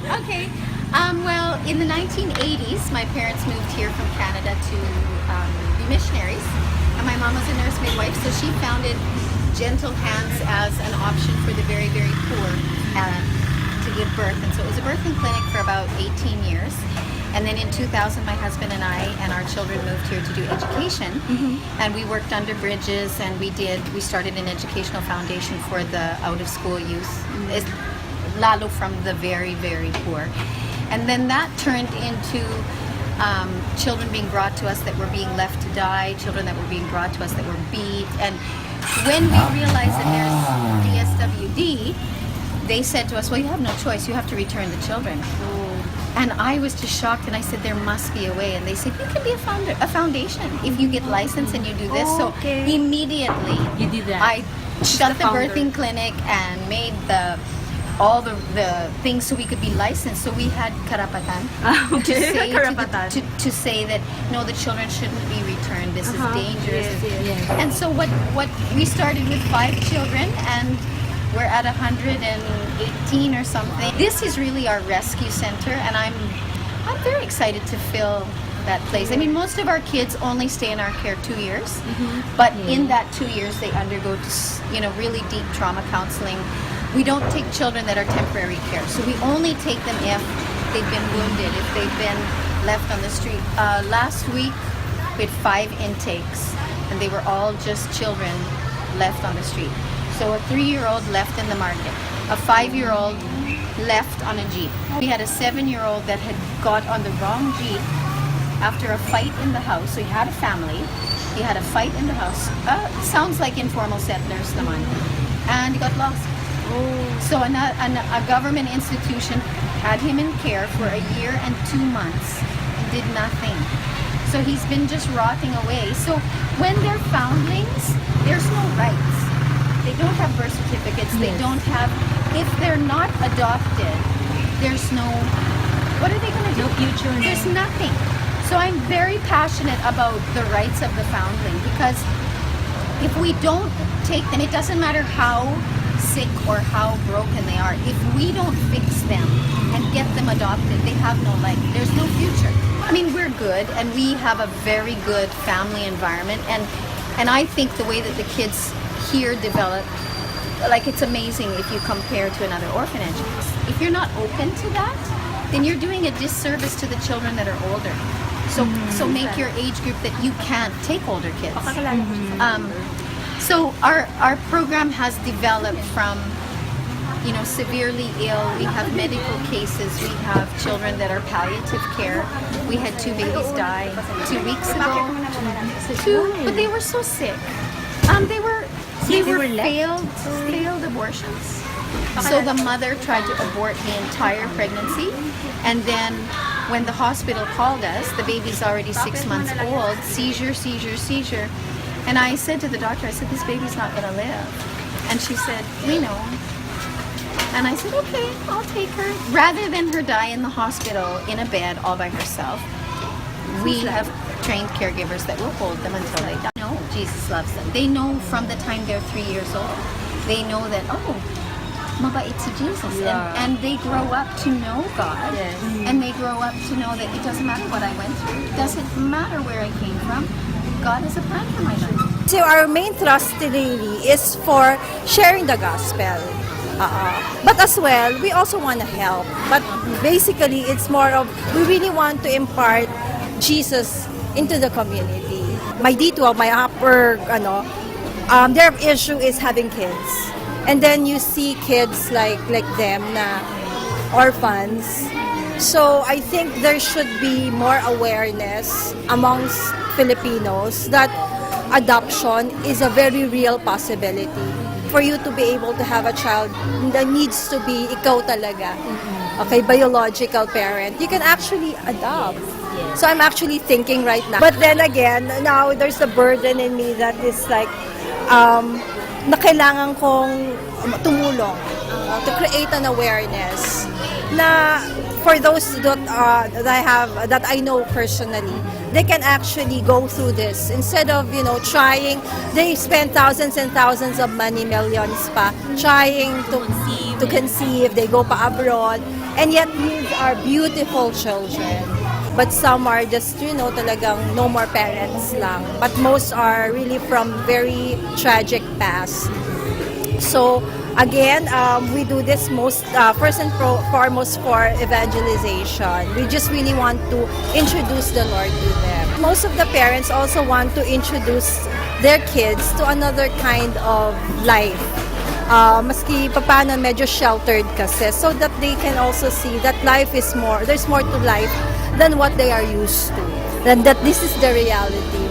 Okay. Well, in the 1980s, my parents moved here from Canada to be missionaries. And my mom was a nurse midwife, so she founded Gentle Hands as an option for the very, very poor to give birth. And so it was a birthing clinic for about 18 years. And then in 2000, my husband and I and our children moved here to do education. And we worked under bridges, and we started an educational foundation for the out-of-school youth, lalo from the very, very poor. And then that turned into children being brought to us that were being left to die, children that were being brought to us that were beat. And when we realized that there's DSWD, they said to us, well, you have no choice, you have to return the children. And I was just shocked, and I said, there must be a way. And they said, you can be a foundation if you get licensed and you do this. So immediately You did that. I shut the founder. birthing clinic and made all the things so we could be licensed. So we had karapatan to say that no, the children shouldn't be returned. This is dangerous. Yes. And so what we started with 5 children, and we're at 118 or something. This is really our rescue center, and I'm very excited to fill that place. I mean, most of our kids only stay in our care 2 years, but in that 2 years they undergo really deep trauma counseling. We don't take children that are temporary care, so we only take them if they've been wounded, if they've been left on the street. Last week we had 5 intakes, and they were all just children left on the street. So a 3-year-old left in the market, a 5-year-old left on a Jeep. We had a 7-year-old that had got on the wrong Jeep after a fight in the house. So he had a family, he had a fight in the house. Sounds like informal settlers naman. And he got lost. So a government institution had him in care for a year and 2 months and did nothing. So he's been just rotting away. So when they're foundlings, there's no rights. They don't have birth certificates. They don't have, if they're not adopted, there's no, what are they going to do? No future. There's nothing. So I'm very passionate about the rights of the foundling, because if we don't take them, it doesn't matter how sick or how broken they are, if we don't fix them and get them adopted, they have no life. There's no future. I mean, we're good, and we have a very good family environment, and I think the way that the kids here develop, like, it's amazing if you compare to another orphanage. If you're not open to that, then you're doing a disservice to the children that are older. So make your age group that you can't take older kids. So our program has developed from, severely ill. We have medical cases. We have children that are palliative care. We had 2 babies die 2 weeks ago. 2, but they were so sick. They were failed abortions. So the mother tried to abort the entire pregnancy, and then when the hospital called us, the baby's already 6 months old, seizure. And I said to the doctor, I said, this baby's not going to live. And she said, we know. And I said, okay, I'll take her. Rather than her die in the hospital in a bed all by herself, we have trained caregivers that will hold them until they die. No, Jesus loves them. They know from the time they're 3 years old. They know that, mabait si Jesus. And they grow up to know God. Yes. And they grow up to know that it doesn't matter what I went through. It doesn't matter where I came from. God has a plan for my life. So our main thrust really is for sharing the gospel. But as well, we also want to help. But basically, it's more of, we really want to impart Jesus into the community. My D12, my upper, their issue is having kids. And then you see kids like them, na orphans. So I think there should be more awareness amongst Filipinos that adoption is a very real possibility. For you to be able to have a child, that needs to be ikaw talaga. Okay, biological parent. You can actually adopt. So I'm actually thinking right now. But then again, now there's a burden in me that is like, na kailangan kong tumulong to create an awareness na for those that I know personally, they can actually go through this instead of trying. They spend thousands and thousands of money, millions pa, trying to conceive. They go pa abroad, And yet, these are beautiful children. But some are just, talagang no more parents lang. But most are really from very tragic past. So, again, we do this first and foremost for evangelization. We just really want to introduce the Lord to them. Most of the parents also want to introduce their kids to another kind of life. Maski paano medyo sheltered kasi, so that they can also see that life is more, there's more to life than what they are used to. And that this is the reality.